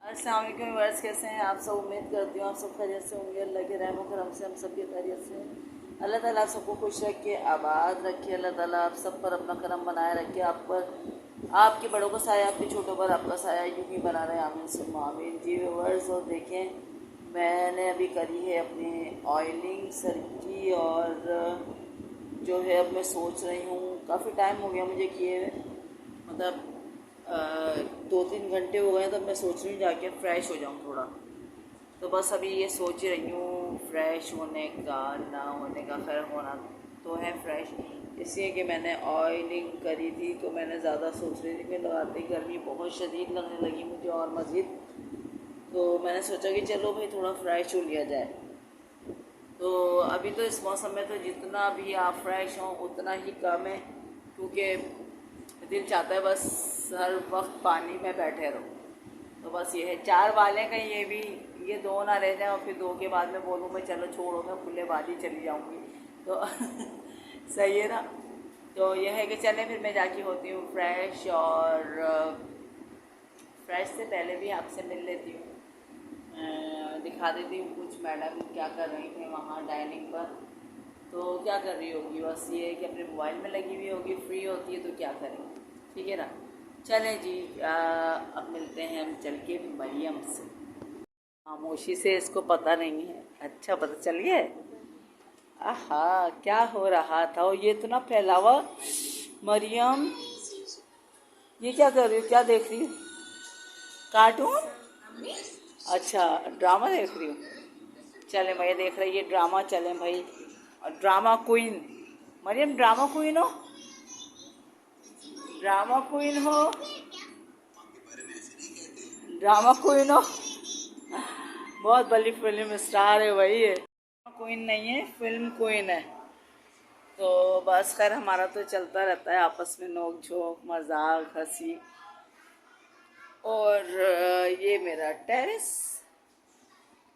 अस्सलाम वालेकुम व्यूअर्स, कैसे हैं आप सब। उम्मीद करती हूँ आप सब खैरियत से होंगे। अल्लाह के रहम और करम से हम सब की खैरियत से हैं। अल्लाह ताला आप सबको खुश रखे, आबाद रखे। अल्लाह ताला आप सब पर अपना करम बनाए रखे, आप पर, आपके बड़ों का साया, आपके छोटों पर आपका साया यूँ ही बना रहे। आमीन सुम्मा आमीन। जी व्यूअर्स, और देखें मैंने अभी करी है अपनी ऑयलिंग सर की, और जो है अब मैं सोच रही हूँ, काफ़ी टाइम हो गया मुझे किए हुए, मतलब 2-3 घंटे हो गए, तो मैं सोच रही हूँ जाके फ्रेश हो जाऊँ थोड़ा। तो बस अभी ये सोच रही हूँ फ्रेश होने का, ना होने का, खैर होना तो है फ्रेश, इसलिए कि मैंने ऑयलिंग करी थी तो मैंने ज़्यादा सोच रही थी कि लगाते ही गर्मी बहुत शदीद लगने लगी मुझे और मज़ीद, तो मैंने सोचा कि चलो भाई थोड़ा फ्रेश हो लिया जाए। तो अभी तो इस मौसम में तो जितना भी आप फ्रेश हों उतना ही कम है, क्योंकि दिल चाहता है बस हर वक्त पानी में बैठे रहो। तो बस ये है, 4 वाले का ये भी, ये 2 ना रह जाए और फिर 2 के बाद में बोलूँ मैं चलो छोड़ो मैं खुले बाजी चली जाऊँगी, तो सही है ना। तो यह है कि चले फिर मैं जाके होती हूँ फ्रेश, और फ्रेश से पहले भी आपसे मिल लेती हूँ, दिखा देती हूँ कुछ मैडम क्या कर रही थी वहाँ डाइनिंग पर। तो क्या कर रही होगी, बस ये है कि अपने मोबाइल में लगी हुई होगी, फ्री होती है तो क्या करें, ठीक है ना। चलें जी, अब मिलते हैं हम चल के मरियम से। खामोशी से इसको पता नहीं है, अच्छा पता चल गया है। आहा, क्या हो रहा था, और ये तो ना फैलावा। मरियम, ये क्या कर रही हो, क्या देख रही हो, कार्टून? अच्छा, ड्रामा देख रही हूँ। चले मैं देख रही है ड्रामा, चले भाई। और drama queen Maryam, drama queen हो, ड्रामा क्वीन हो, ड्रामा क्वीन हो। बहुत बड़ी फिल्म स्टार है भाई ये। क्वीन नहीं है, फिल्म क्वीन है। तो बस खैर हमारा तो चलता रहता है आपस में नोक झोंक मजाक हंसी। और ये मेरा टेरेस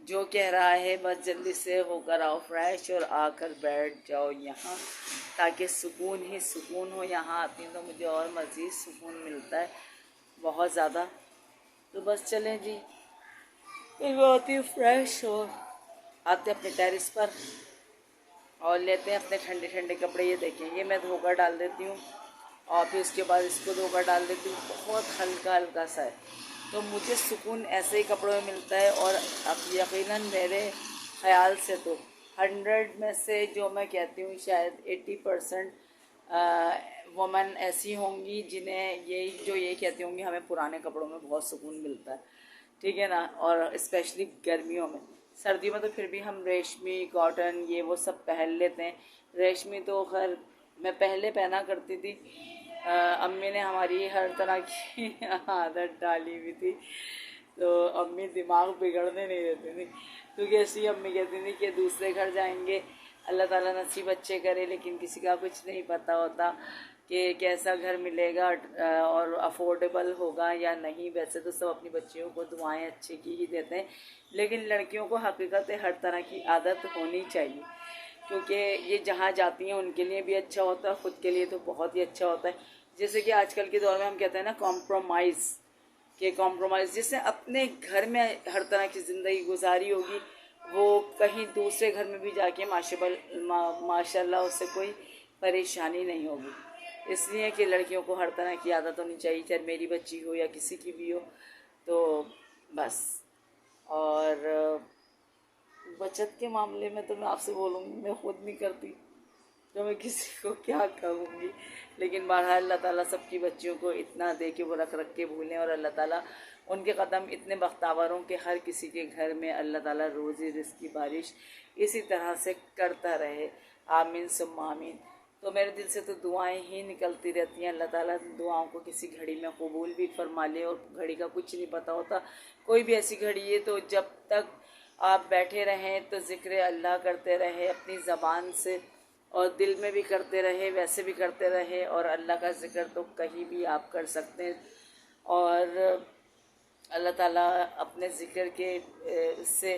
जो कह रहा है बस जल्दी से होकर आओ फ्रेश और आकर बैठ जाओ यहाँ, ताकि सुकून ही सुकून हो। यहाँ आती हूँ तो मुझे और मज़ीद सुकून मिलता है बहुत ज़्यादा। तो बस चलें जी, फिर वो होती हूँ फ्रेश और आते अपने टेरेस पर और लेते हैं अपने ठंडे ठंडे कपड़े। ये देखें, ये मैं धोकर डाल देती हूँ और फिर उसके बाद इसको धोकर डाल देती हूँ, बहुत हल्का हल्का सा है। तो मुझे सुकून ऐसे ही कपड़ों में मिलता है। और अब यकीनन मेरे ख़्याल से तो 100 में से जो मैं कहती हूँ शायद 80% वुमेन ऐसी होंगी जिन्हें ये कहती होंगी हमें पुराने कपड़ों में बहुत सुकून मिलता है, ठीक है ना। और स्पेशली गर्मियों में, सर्दियों में तो फिर भी हम रेशमी कॉटन ये वो सब पहन लेते हैं। रेशमी तो खैर मैं पहले पहना करती थी, अम्मी ने हमारी हर तरह की आदत डाली हुई थी, तो अम्मी दिमाग बिगड़ने नहीं देती थी, क्योंकि ऐसी अम्मी कहती थी कि दूसरे घर जाएंगे, अल्लाह ताला नसीब अच्छे करे, लेकिन किसी का कुछ नहीं पता होता कि कैसा घर मिलेगा और अफोर्डेबल होगा या नहीं। वैसे तो सब अपनी बच्चियों को दुआएं अच्छे की ही देते हैं, लेकिन लड़कियों को हकीकत हर तरह की आदत होनी चाहिए, क्योंकि ये जहाँ जाती हैं उनके लिए भी अच्छा होता है, ख़ुद के लिए तो बहुत ही अच्छा होता है। जैसे कि आजकल के दौर में हम कहते हैं ना कॉम्प्रोमाइज़, के कॉम्प्रोमाइज़ जिसने अपने घर में हर तरह की ज़िंदगी गुजारी होगी, वो कहीं दूसरे घर में भी जाके माशाल्लाह उससे कोई परेशानी नहीं होगी। इसलिए कि लड़कियों को हर तरह की आदत होनी चाहिए, चाहे मेरी बच्ची हो या किसी की भी हो। तो बस, और बचत के मामले में तो मैं आपसे बोलूँगी मैं खुद नहीं करती, तो मैं किसी को क्या कहूँगी। लेकिन बहरहाल अल्लाह ताला सबकी बच्चियों को इतना दे कि वो रख रख के भूलें, और अल्लाह ताला उनके कदम इतने बख्तावरों के हर किसी के घर में अल्लाह ताला रोज़ी रिज़्क़ की बारिश इसी तरह से करता रहे। आमीन सुम्मा आमीन। तो मेरे दिल से तो दुआएं ही निकलती रहती हैं। अल्लाह ताला दुआओं को किसी घड़ी में कबूल भी फरमा ले, और घड़ी का कुछ नहीं पता होता। कोई भी ऐसी घड़ी है तो जब तक आप बैठे रहें तो ज़िक्र अल्लाह करते रहें अपनी ज़बान से, और दिल में भी करते रहे, वैसे भी करते रहे, और अल्लाह का ज़िक्र तो कहीं भी आप कर सकते हैं। और अल्लाह ताला अपने ज़िक्र के से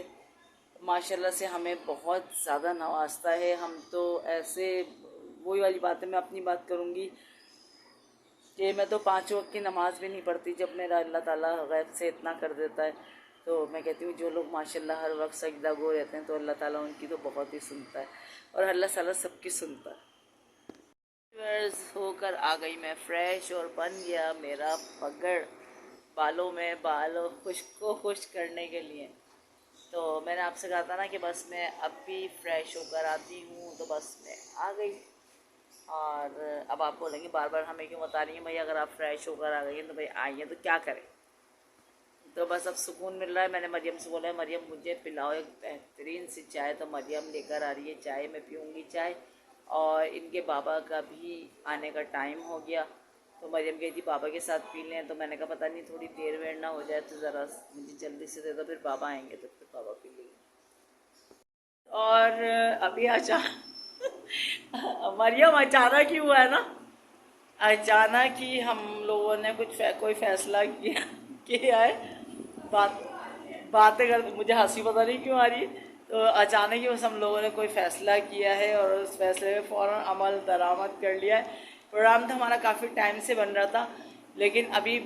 माशाल्लाह से हमें बहुत ज़्यादा नवाजता है। हम तो ऐसे, वही वाली बात है, मैं अपनी बात करूँगी, कि मैं तो 5 वक्त की नमाज़ भी नहीं पढ़ती, जब मेरा अल्लाह ताला गैब से इतना कर देता है। तो मैं कहती हूँ जो लोग माशाल्लाह हर वक्त सजदा गो रहते हैं तो अल्लाह ताला उनकी तो बहुत ही सुनता है, और अल्लाह ताला सबकी सुनता है। होकर आ गई मैं फ्रेश, और बन गया मेरा पगड़ बालों में, बालों खुश्क को खुश करने के लिए। तो मैंने आपसे कहा था ना कि बस मैं अब भी फ्रेश होकर आती हूँ, तो बस मैं आ गई। और अब आप बोलेंगे बार बार हमें क्यों बता रही हैं भाई, अगर आप फ्रेश होकर आ गई हैं तो भाई आई हैं तो क्या करें। तो बस अब सुकून मिल रहा है। मैंने मरियम से बोला है मरियम मुझे पिलाओ एक बेहतरीन सी चाय, तो मरियम लेकर आ रही है चाय, मैं पीऊँगी चाय। और इनके बाबा का भी आने का टाइम हो गया, तो मरियम कही थी बाबा के साथ पी लें, तो मैंने कहा पता नहीं थोड़ी देर वेर ना हो जाए तो ज़रा मुझे जल्दी से दे दो, फिर बाबा आएंगे तो फिर बाबा पी लेंगे। और अभी मरियम अचानक ही हुआ है ना, अचानक ही हम लोगों ने कोई फैसला किया है। बात बातें कर, मुझे हंसी पता नहीं क्यों आ रही है। तो अचानक ही बस हम लोगों ने कोई फ़ैसला किया है और उस फैसले में फ़ौरन अमल दरामद कर लिया है। प्रोग्राम तो हमारा काफ़ी टाइम से बन रहा था, लेकिन अभी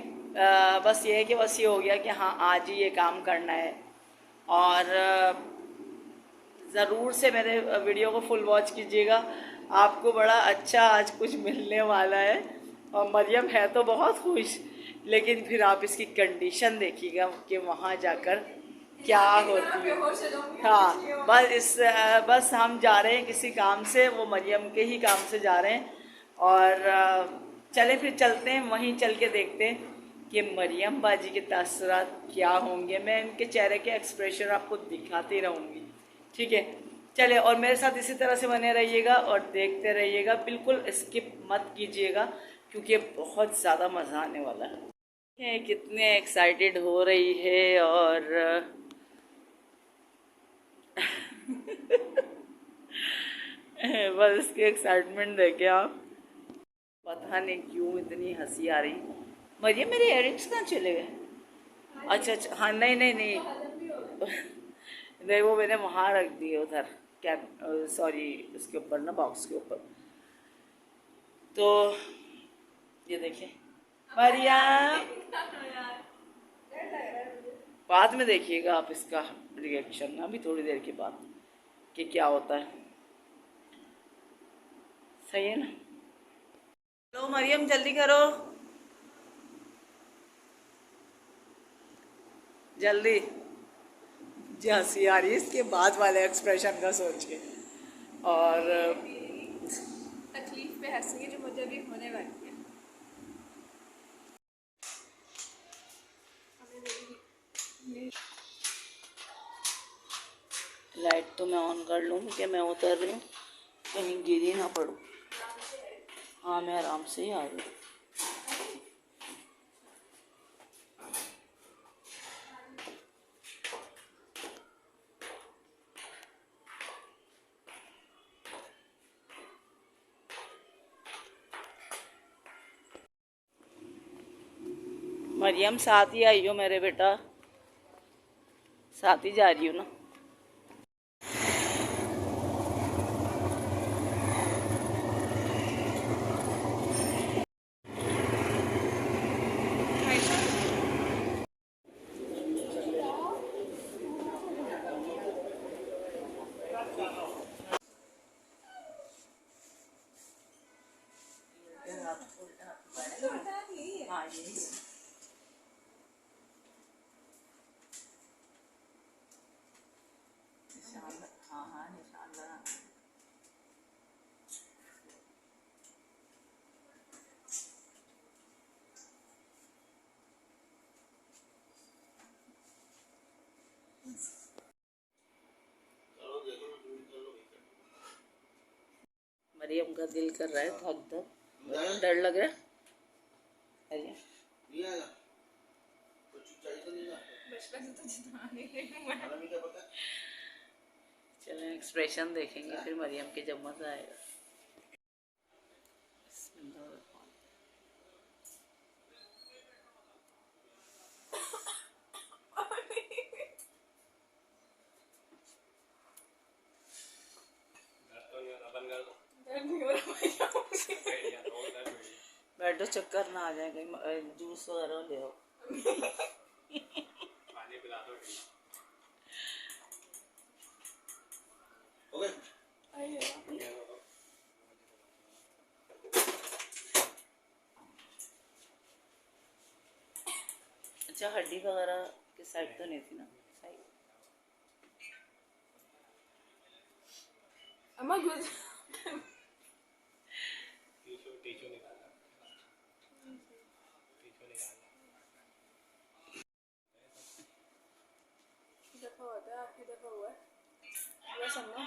बस ये है कि बस ये हो गया कि हाँ आज ही ये काम करना है। और ज़रूर से मेरे वीडियो को फुल वॉच कीजिएगा, आपको बड़ा अच्छा आज कुछ मिलने वाला है। और मरियम है तो बहुत खुश, लेकिन फिर आप इसकी कंडीशन देखिएगा कि वहाँ जाकर क्या होती है। हाँ बस हम जा रहे हैं किसी काम से, वो मरियम के ही काम से जा रहे हैं। और चले फिर चलते हैं, वहीं चल के देखते हैं कि मरियम बाजी के तासुरात क्या होंगे। मैं इनके चेहरे के एक्सप्रेशन आपको दिखाती रहूँगी, ठीक है। चले, और मेरे साथ इसी तरह से बने रहिएगा और देखते रहिएगा, बिल्कुल स्किप मत कीजिएगा क्योंकि बहुत ज़्यादा मज़ा आने वाला है। कितने एक्साइटेड हो रही है, और बस इसकी एक्साइटमेंट देखे आप, पता नहीं क्यों इतनी हंसी आ रही। मरियम मेरे इयररिंग्स कहाँ चले गए? अच्छा अच्छा, हाँ नहीं नहीं नहीं नहीं, वो मैंने वहाँ रख दिए उधर कैब, सॉरी उसके ऊपर ना, बॉक्स के ऊपर। तो ये देखिए मरियम, बाद में देखिएगा आप इसका रिएक्शन, अभी थोड़ी देर के बाद कि क्या होता है। सही है ना? लो मरियम जल्दी करो, जल्दी। जी हंसी आ रही है इसके बाद वाले एक्सप्रेशन का सोच के। और तकलीफ पे हंसेंगे जो मुझे अभी होने वाली है। लाइट तो मैं ऑन कर लूँ कि मैं उतर रही हूँ, कहीं गिरी ना पड़ूँ। हाँ मैं आराम से ही आ रही हूँ। मरियम साथ ही आई हो मेरे बेटा, साथ ही जा रही हूँ ना। हाँ यही निशान, हाँ हाँ निशान लगा। मरियम का दिल कर रहा है धक धक, डर लग रहा है। चलें एक्सप्रेशन देखेंगे फिर मरियम के जब मज़ा आएगा। बैठ बेटो चक्कर ना आ जाए कहीं, जूस वगैरह ले आओ। पानी पिला दो। ओके अच्छा हड्डी वगैरह के साइड तो नहीं थी ना? साइड अम्मा गुड टीचू निकालना। दफा होता है, आपकी दफा हुआ है पूरा सुनना।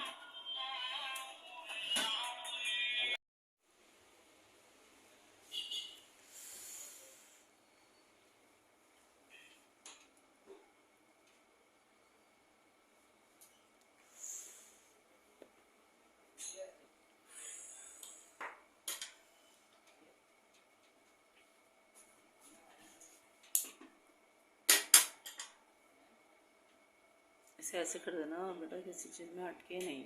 ऐसे ऐसे कर देना बेटा, किसी चीज़ में अटके नहीं।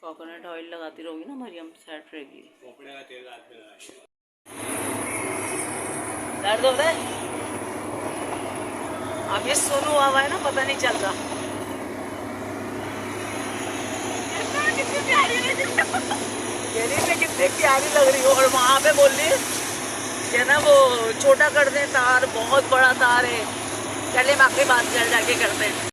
कोकोनट ऑयल लगाती रहोगी ना मरियम, सेट रहेगी। खोपड़े का तेल हाथ में लगाइए। दर्द होता है? अब ये सोनू हुआ है ना, पता नहीं चल रहा। कितनी प्यारी लग रही हो, और वहाँ पे बोल रही है ना वो छोटा कर दे तार, बहुत बड़ा तार है। चले बाकी बात कर जाके करते हैं।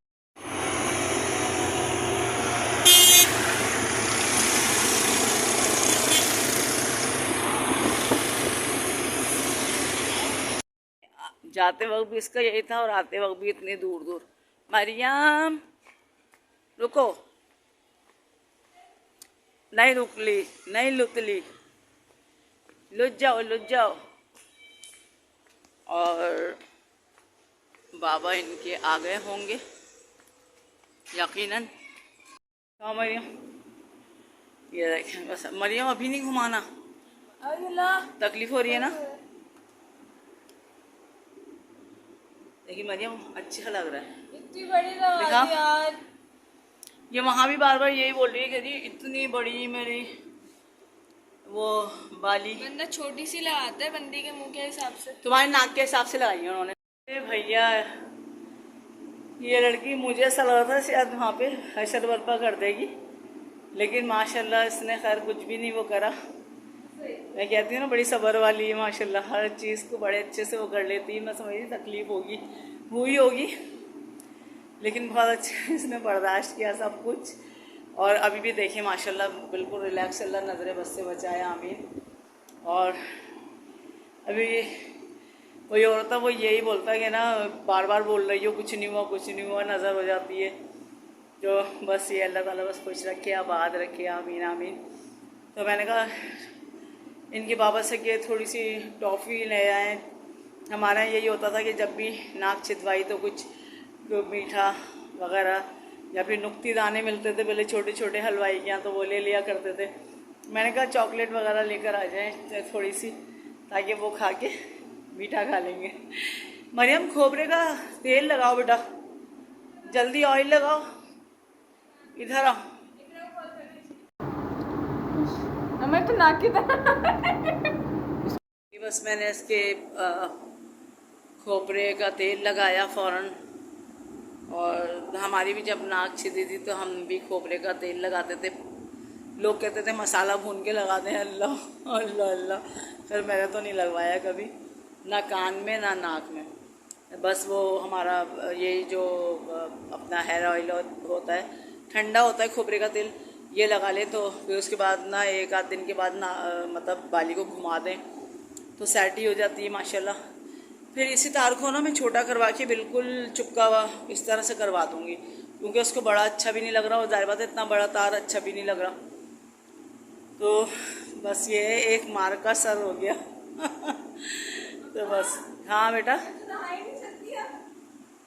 जाते वक्त भी इसका यही था और आते वक्त भी इतनी दूर दूर। मरियम रुको, नहीं रुकली, नहीं लुतली, लुट जाओ लुट जाओ। और बाबा इनके आ गए होंगे यकीनन। हाँ मरियम, ये देखें बस। मरियम अभी नहीं घुमाना, तकलीफ हो रही है ना। देखिए मरियम अच्छा लग रहा है, इतनी बड़ी लगा दी यार। ये वहाँ भी बार बार यही बोल रही है कि जी इतनी बड़ी मेरी वो बाली। बंदा छोटी सी लगाता है बंदी के मुंह के हिसाब से। तुम्हारे नाक के हिसाब से लगाई है उन्होंने। अरे भैया ये लड़की मुझे ऐसा लगा था शायद वहाँ पे हशर बर्पा कर देगी, लेकिन माशाल्लाह इसने खैर कुछ भी नहीं वो करा। मैं कहती हूँ ना बड़ी सब्र वाली है माशाल्लाह, हर चीज़ को बड़े अच्छे से वो कर लेती है। मैं समझी तकलीफ होगी, हुई होगी, लेकिन बहुत अच्छे इसने बर्दाश्त किया सब कुछ। और अभी भी देखिए माशाल्लाह बिल्कुल रिलैक्स, अल्लाह नज़र बस से बचाए, आमीन। और अभी वही औरत वो यही बोलता है कि ना बार बार बोल रही हो कुछ नहीं हुआ कुछ नहीं हुआ, नज़र हो जाती है। जो बस ये अल्लाह ताला बस खुश रखे, आबाद रखे, आमीन आमीन। तो मैंने कहा इनके बाबा से कि थोड़ी सी टॉफ़ी ले आए। हमारा यही होता था कि जब भी नाक छिदवाई तो कुछ मीठा वगैरह या फिर नुक्ती दाने मिलते थे पहले छोटे छोटे हलवाई के यहाँ, तो वो ले लिया करते थे। मैंने कहा चॉकलेट वगैरह लेकर आ जाएं थोड़ी सी, ताकि वो खा के मीठा खा लेंगे। मरियम खोपरे का तेल लगाओ बेटा, जल्दी ऑयल लगाओ, इधर आओ। मैं तो नाक की तरह। बस मैंने इसके खोपरे का तेल लगाया फ़ौरन। और हमारी भी जब नाक छिदी थी तो हम भी खोपरे का तेल लगाते थे। लोग कहते थे मसाला भून के लगाते हैं, अल्लाह अल्लाह अल्लाह। फिर मैंने तो नहीं लगवाया कभी, ना कान में ना नाक में। बस वो हमारा यही जो अपना हेयर ऑयल होता है, ठंडा होता है खोपरे का तेल, ये लगा ले तो फिर उसके बाद ना एक आध दिन के बाद ना मतलब बाली को घुमा दें तो सेट ही हो जाती है माशाल्लाह। फिर इसी तार को ना मैं छोटा करवा के बिल्कुल चुपका हुआ इस तरह से करवा दूँगी, क्योंकि उसको बड़ा अच्छा भी नहीं लग रहा और ज़ाहिर बात है इतना बड़ा तार अच्छा भी नहीं लग रहा। तो बस ये एक मार का सर हो गया। तो बस हाँ बेटा,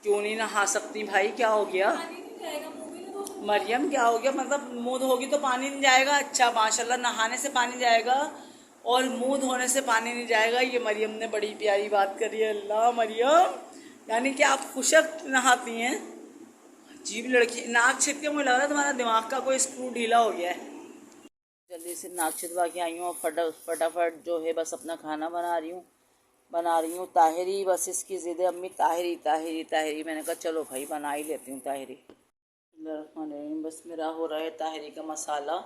क्यों नहीं नहा सकती भाई, क्या हो गया मरियम, क्या हो गया? मतलब मुँह धोगी तो पानी नहीं जाएगा? अच्छा माशाल्लाह, नहाने से पानी जाएगा और मुंह धोने से पानी नहीं जाएगा। ये मरियम ने बड़ी प्यारी बात करी है। अल्लाह मरियम, यानी कि आप खुशक नहाती हैं। अजीब लड़की, नाक छिद के मुझे लग रहा है तुम्हारा दिमाग का कोई स्क्रू ढीला हो गया है। जल्दी से नाक छिदवा के आई हूँ और फटाफट जो है बस अपना खाना बना रही हूँ ताहिरी। बस इसकी ज़िद है, अम्मी ताहिरी ताहिरी ताहिरी। मैंने कहा चलो भाई बना ही लेती हूँ ताहिरी। बस मेरा हो रहा है ताहिरी का मसाला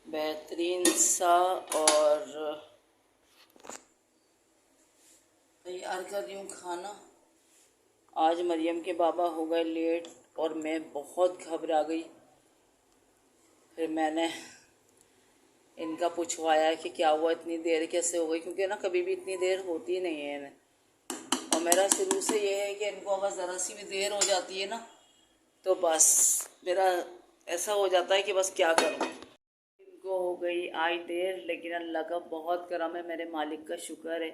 बेहतरीन सा, और तैयार कर रही हूँ खाना। आज मरियम के बाबा हो गए लेट और मैं बहुत घबरा गई। फिर मैंने इनका पूछवाया कि क्या हुआ, इतनी देर कैसे हो गई, क्योंकि ना कभी भी इतनी देर होती नहीं है इन्हें। और मेरा शुरू से ये है कि इनको अगर ज़रा सी भी देर हो जाती है ना तो बस मेरा ऐसा हो जाता है कि बस क्या करूँ। इनको हो गई आज देर, लेकिन अल्लाह का बहुत करम है, मेरे मालिक का शुक्र है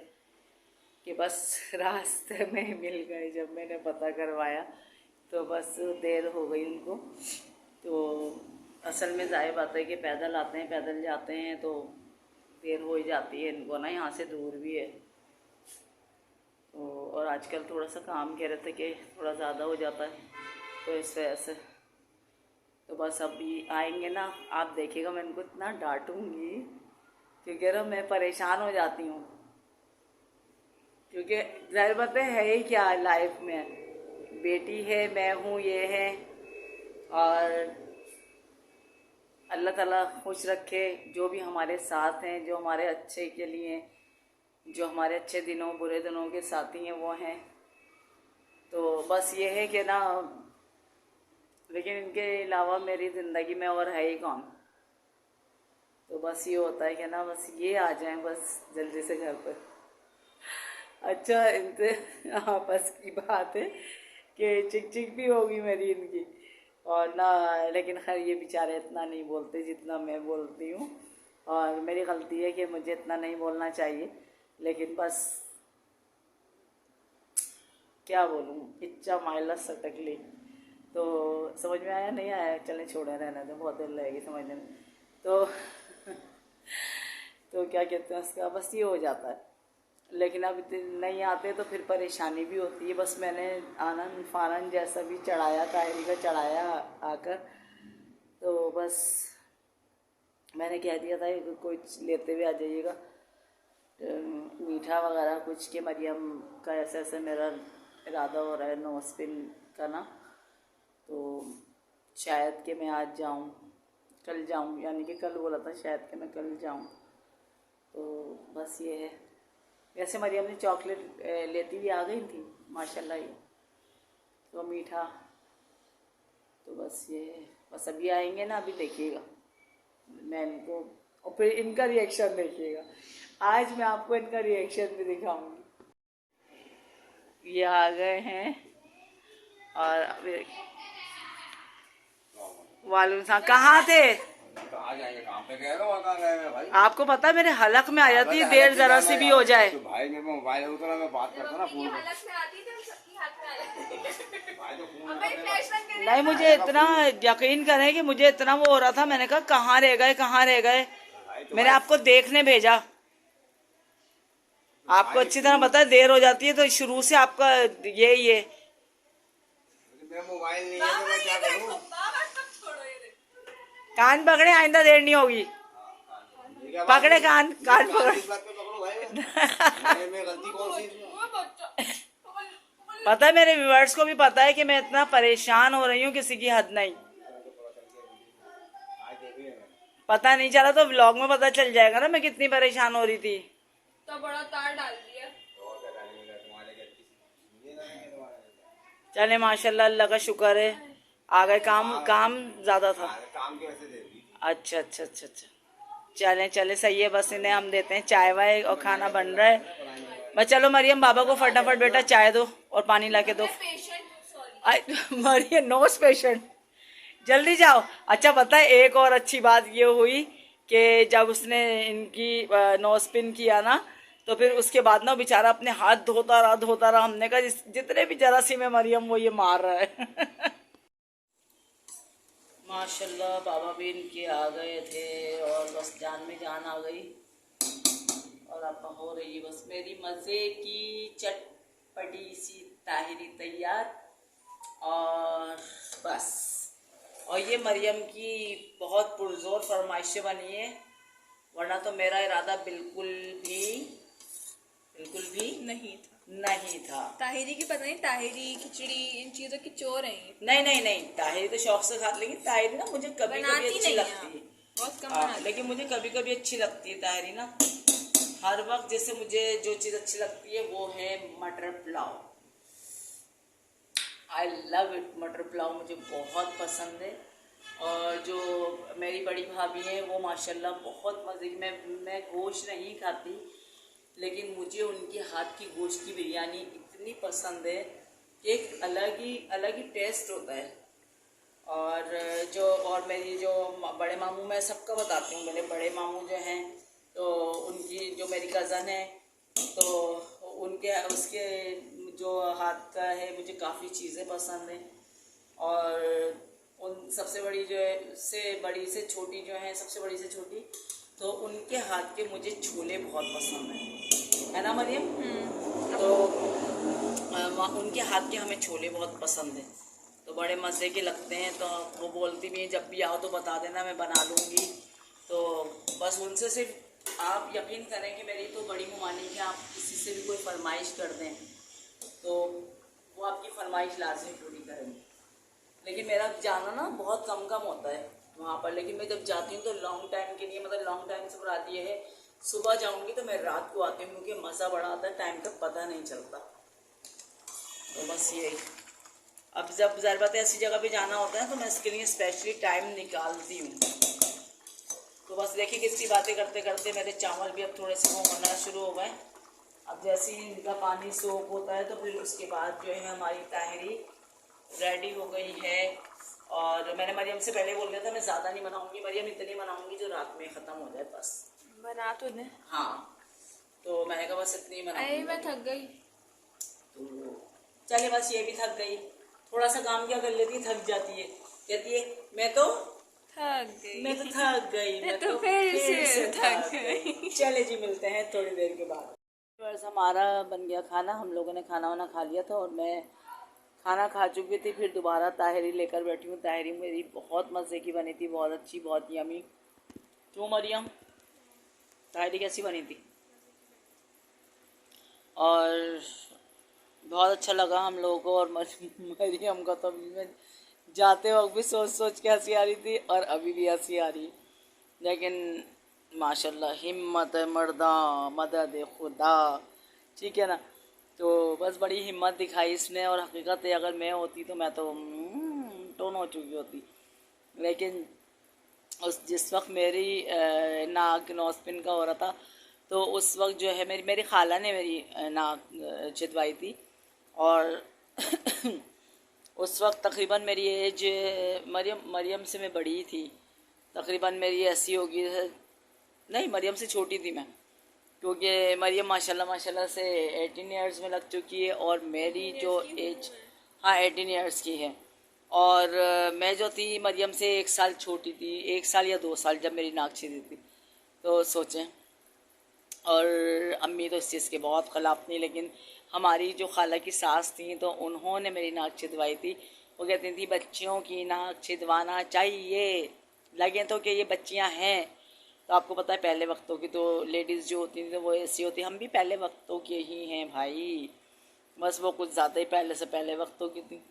कि बस रास्ते में मिल गए। जब मैंने पता करवाया तो बस देर हो गई उनको। तो असल में ज़ाहिर बात है कि पैदल आते हैं पैदल जाते हैं तो देर हो ही जाती है इनको ना, यहाँ से दूर भी है तो। और आजकल थोड़ा सा काम कह रहे थे कि थोड़ा ज़्यादा हो जाता है तो इस वजह से। तो बस अभी आएंगे ना, आप देखिएगा मैं इनको इतना डांटूंगी क्योंकि ना मैं परेशान हो जाती हूँ। क्योंकि ज़ाहिर बात है ही क्या लाइफ में, बेटी है, मैं हूँ, ये है। और अल्लाह ताला खुश रखे जो भी हमारे साथ हैं, जो हमारे अच्छे के लिए, जो हमारे अच्छे दिनों बुरे दिनों के साथी हैं वो हैं। तो बस ये है कि ना, लेकिन इनके अलावा मेरी ज़िंदगी में और है ही कौन। तो बस ये होता है कि ना बस ये आ जाएं बस जल्दी से घर पर। अच्छा, इनसे आपस की बात है कि चिक चिक भी होगी मेरी इनकी और ना, लेकिन खैर ये बेचारे इतना नहीं बोलते जितना मैं बोलती हूँ। और मेरी गलती है कि मुझे इतना नहीं बोलना चाहिए, लेकिन बस क्या बोलूँ, इच्छा माइला सटकली। तो समझ में आया नहीं आया, चलें छोड़े रहने दो, बहुत देर लगेगी समझने में। तो तो क्या कहते हैं उसका, बस ये हो जाता है। लेकिन अब नहीं आते तो फिर परेशानी भी होती है। बस मैंने आनन फानन जैसा भी चढ़ाया, ताहिरी का चढ़ाया आकर, तो बस मैंने कह दिया था कि कुछ लेते हुए आ जाइएगा मीठा वगैरह कुछ, के मरियम का ऐसे ऐसे मेरा इरादा हो रहा है नोस्पिन का ना, तो शायद कि मैं आज जाऊं, कल जाऊं, यानी कि कल बोला था शायद कि मैं कल जाऊं। तो बस ये है। वैसे मरियम ने चॉकलेट लेती हुई आ गई थी माशाल्लाह ही, तो मीठा। तो बस ये है, बस अभी आएंगे ना, अभी देखिएगा मैं इनको, और फिर इनका रिएक्शन देखिएगा। आज मैं आपको इनका रिएक्शन भी दिखाऊंगी। ये आ गए हैं और वालेकुम सलाम। कहाँ थे? कहाँ जाएंगे, काम पे गए हो, कहाँ गए हैं भाई? आपको पता है मेरे हलक में आ जाती है देर जरा सी भी हो जाए। तो भाई मेरे को मोबाइल है तो मैं बात करता ना फोन पे। हालत में आती थी, सबकी हाथ में आ जाती। भाई तो फोन अब भाई फ्लैश बंद कर। नहीं, मुझे इतना यकीन करें कि मुझे इतना वो हो रहा था, मैंने कहा कहाँ रह गए कहाँ रह गए। मैंने आपको देखने भेजा, आपको अच्छी तरह पता है देर हो जाती है तो शुरू से आपका ये मेरा मोबाइल नहीं है तो मैं क्या करूँ? बाबा सब छोड़ो, ये देखो। कान पकड़े, आइंदा देर नहीं होगी। ये क्या बात पकड़े है? कान पकड़े। इस बात पे पकड़ो भाई, मैं गलती कौन सी? वो बच्चा पता है मेरे व्यूअर्स को भी पता है कि मैं इतना परेशान हो रही हूँ किसी की हद नहीं। पता नहीं चला तो व्लॉग में पता चल जाएगा ना मैं कितनी परेशान हो रही थी। तो बड़ा तार डाल दिया। चले माशाल्लाह, अल्लाह का शुक्र है आ गए। काम ज्यादा था। काम की वजह से दे दी। अच्छा अच्छा अच्छा अच्छा, चले चले सही है। बस इन्हें हम देते हैं चाय वाय और खाना बन रहा है। बस चलो मरियम, बाबा को फटाफट बेटा चाय दो और पानी ला के दो। Patient, sorry. Maryam knows patient, जल्दी जाओ। अच्छा पता है एक और अच्छी बात ये हुई कि जब उसने इनकी नोस्पिन किया ना, तो फिर उसके बाद ना बेचारा अपने हाथ धोता रहा। हमने कहा जितने भी जरासीम है मरियम वो ये मार रहा है। माशाल्लाह बाबा भी इनके आ गए थे और बस जान में जान आ गई। आपा हो रही है बस मेरी मज़े की चटपटी सी ताहिरी तैयार। और बस, और ये मरियम की बहुत पुरजोर फरमाइशें बनी है, वरना तो मेरा इरादा बिल्कुल भी नहीं था। ताहिरी की पता नहीं, ताहिरी खिचड़ी इन चीजों की चोर है ये। नहीं, ताहिरी तो शौक से खाती, लेकिन ताहिरी ना मुझे कभी कभी अच्छी नहीं लगती है। बहुत कम हाँ, बनाती। लेकिन मुझे कभी कभी अच्छी लगती है ताहिरी ना। हर वक्त जैसे मुझे जो चीज़ अच्छी लगती है वो है मटर पुलाव। आई लव इट, मटर पुलाव मुझे बहुत पसंद है। और जो मेरी बड़ी भाभी है वो माशाल्लाह बहुत मज़े की, मैं गोश्त नहीं खाती, लेकिन मुझे उनके हाथ की गोश्त की बिरयानी इतनी पसंद है कि एक अलग ही टेस्ट होता है। और मेरी जो बड़े मामू, मैं सबका बताती हूँ, मेरे बड़े मामू जो हैं तो उनकी जो मेरी कज़न है तो उसके जो हाथ का है मुझे काफ़ी चीज़ें पसंद हैं। और उन सबसे बड़ी जो है बड़ी से छोटी जो है, सबसे बड़ी से छोटी, तो उनके हाथ के मुझे छोले बहुत पसंद है ना मरियम? तो उनके हाथ के हमें छोले बहुत पसंद हैं, तो बड़े मज़े के लगते हैं। तो वो बोलती भी हैं जब भी आओ तो बता देना, मैं बना लूँगी। तो बस उनसे सिर्फ आप यकीन करें कि मेरी तो बड़ी मुमानी कि आप किसी से भी कोई फरमाइश कर दें तो वो आपकी फरमाइश लाजमी पूरी करेंगे। लेकिन मेरा जाना ना बहुत कम होता है वहाँ पर, लेकिन मैं जब जाती हूँ तो लॉन्ग टाइम के लिए, मतलब लॉन्ग टाइम से मुराद ये है सुबह जाऊँगी तो मैं रात को आती हूँ, क्योंकि मज़ा बड़ा आता है, टाइम का पता नहीं चलता। तो बस यही, अब जब ज़ाहिर बात है ऐसी जगह पे जाना होता है तो मैं इसके लिए स्पेशली टाइम निकालती हूँ। तो बस देखिए कितनी बातें करते करते मेरे चावल भी अब थोड़े से वो होना शुरू हो गए। अब जैसे ही इनका पानी सोख होता है तो फिर उसके बाद जो है हमारी ताहिरी रेडी हो गई है। और मैंने मरियम से पहले बोल दिया था मैं ज़्यादा नहीं बनाऊँगी मरियम, इतनी बनाऊँगी जो रात में ख़त्म हो जाए बस। बना तो दे। हाँ, तो मैंने कहा बस इतनी बनाऊँगी। मैं थक गई। तो चलिए बस ये भी थक गई, थोड़ा सा काम क्या कर लेती, थक जाती है, कहती है मैं तो थक गई, मैं तो फिर से थक गई। चले जी, मिलते हैं थोड़ी देर के बाद। बस हमारा बन गया खाना, हम लोगों ने खाना वाना खा लिया था और मैं खाना खा चुकी थी, फिर दोबारा ताहिरी लेकर बैठी हूँ। ताहिरी मेरी बहुत मज़े की बनी थी, बहुत अच्छी, बहुत यमी। क्यों मरियम, ताहिरी कैसी बनी थी? और बहुत अच्छा लगा हम लोगों को। और मरियम का तो मैं जाते वक्त भी सोच के हंसी आ रही थी और अभी भी हंसी आ रही है, लेकिन माशाल्लाह हिम्मत है मर्दा, मदद खुदा, ठीक है ना। तो बस बड़ी हिम्मत दिखाई इसने, और हकीकत है अगर मैं होती तो मैं तो टोन हो चुकी होती। लेकिन जिस वक्त मेरी नाक नोस्पिन का हो रहा था तो उस वक्त जो है मेरी खाला ने मेरी नाक छिदवाई थी। और उस वक्त तकरीबन मेरी एज मरियम से मैं बड़ी थी, तकरीबन मेरी ऐसी होगी, नहीं मरियम से छोटी थी मैं, क्योंकि मरियम माशाल्लाह से 18 ईयर्स में लग चुकी है और मेरी जो एज, हाँ 18 ईयर्स की है। और मैं जो थी मरियम से 1 साल छोटी थी, 1 साल या 2 साल, जब मेरी नाक छिदी थी। तो सोचें, और अम्मी तो इस चीज़ के बहुत ख़िलाफ़ थी, लेकिन हमारी जो खाला की सास थी तो उन्होंने मेरी नाक छिदवाई थी। वो कहती थी बच्चियों की नाक छिदवाना चाहिए, लगे तो कि ये बच्चियां हैं। तो आपको पता है पहले वक्तों की तो लेडीज़ जो होती थी तो वो ऐसी होती, हम भी पहले वक्तों के ही हैं भाई, बस वो कुछ ज़्यादा ही पहले वक्तों की थी।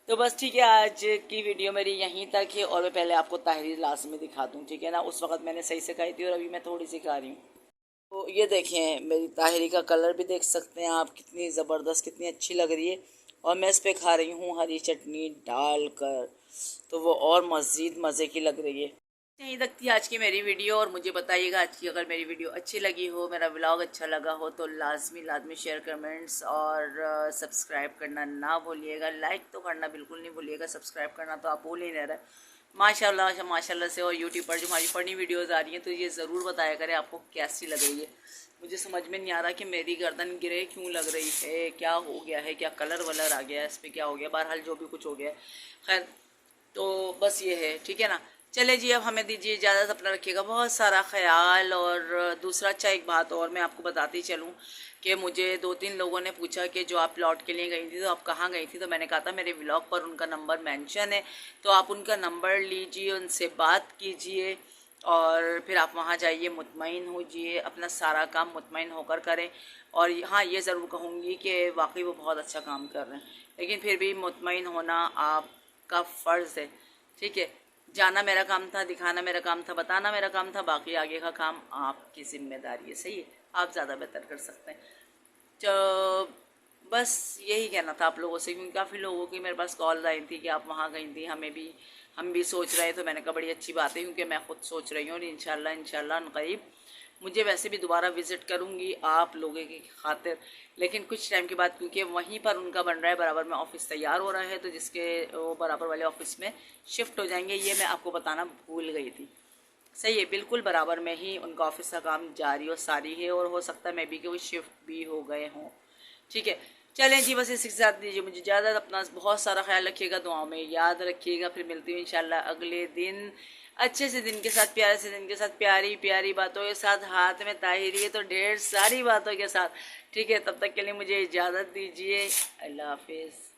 तो बस ठीक है, आज की वीडियो मेरी यहीं तक है। और मैं पहले आपको ताहिरी लास्ट में दिखा दूँ, ठीक है ना। उस वक्त मैंने सही से खाई थी और अभी मैं थोड़ी सी खा रही हूँ। तो ये देखें मेरी ताहिरी का कलर भी देख सकते हैं आप, कितनी ज़बरदस्त, कितनी अच्छी लग रही है। और मैं इस पर खा रही हूँ हरी चटनी डालकर, तो वो और मज़ीद मज़े की लग रही है। यहीं तक थी आज की मेरी वीडियो। और मुझे बताइएगा आज की अगर मेरी वीडियो अच्छी लगी हो, मेरा व्लॉग अच्छा लगा हो, तो लाजमी शेयर, कमेंट्स और सब्सक्राइब करना ना भूलिएगा। लाइक तो करना बिल्कुल नहीं भूलिएगा, सब्सक्राइब करना तो आप भूल ही नहीं रहे। माशाल्लाह से। और यूट्यूब पर जो हमारी फनी वीडियोस आ रही हैं तो ये ज़रूर बताया करें आपको कैसी लग रही है। मुझे समझ में नहीं आ रहा कि मेरी गर्दन गिरे क्यों लग रही है, क्या हो गया है, क्या कलर वलर आ गया है इस पर, क्या हो गया, बहरहाल जो भी कुछ हो गया है, खैर तो बस ये है, ठीक है ना। चले जी, अब हमें दीजिए इजाज़त, अपना रखिएगा बहुत सारा ख्याल। और दूसरा अच्छा एक बात और मैं आपको बताती चलूँ कि मुझे 2-3 लोगों ने पूछा कि जो आप प्लॉट के लिए गई थी तो आप कहाँ गई थी, तो मैंने कहा था मेरे व्लॉग पर उनका नंबर मेंशन है, तो आप उनका नंबर लीजिए, उनसे बात कीजिए और फिर आप वहाँ जाइए, मुतमईन होजिए, अपना सारा काम मुतमईन होकर करें। और हाँ, ये ज़रूर कहूँगी कि वाकई वो बहुत अच्छा काम कर रहे हैं, लेकिन फिर भी मुतमईन होना आपका फ़र्ज़ है। ठीक है, जाना मेरा काम था, दिखाना मेरा काम था, बताना मेरा काम था, बाकी आगे का काम आपकी जिम्मेदारी है। सही है, आप ज़्यादा बेहतर कर सकते हैं। तो बस यही कहना था आप लोगों से, क्योंकि काफ़ी लोगों की मेरे पास कॉल आई थी कि आप वहाँ गई थी, हम भी सोच रहे, तो मैंने कहा बड़ी अच्छी बात है, क्योंकि मैं खुद सोच रही हूँ और इंशाल्लाह करीब मुझे वैसे भी दोबारा विज़िट करूँगी आप लोगों की खातिर, लेकिन कुछ टाइम के बाद, क्योंकि वहीं पर उनका बन रहा है, बराबर में ऑफिस तैयार हो रहा है, तो जिसके वो बराबर वाले ऑफिस में शिफ्ट हो जाएंगे। ये मैं आपको बताना भूल गई थी। सही है, बिल्कुल बराबर में ही उनका ऑफिस का काम जारी और सारी है, और हो सकता है मैं भी कि वो शिफ्ट भी हो गए हों। ठीक है, चलें जी, बस इसी के साथ दीजिए मुझे ज़्यादा, अपना बहुत सारा ख्याल रखिएगा, दुआओं में याद रखिएगा। फिर मिलती हूँ इंशाल्लाह अगले दिन, अच्छे से दिन के साथ, प्यारे से दिन के साथ, प्यारी प्यारी बातों के साथ, हाथ में ताहिरी है तो ढेर सारी बातों के साथ। ठीक है, तब तक के लिए मुझे इजाज़त दीजिए। अल्लाह हाफिज़।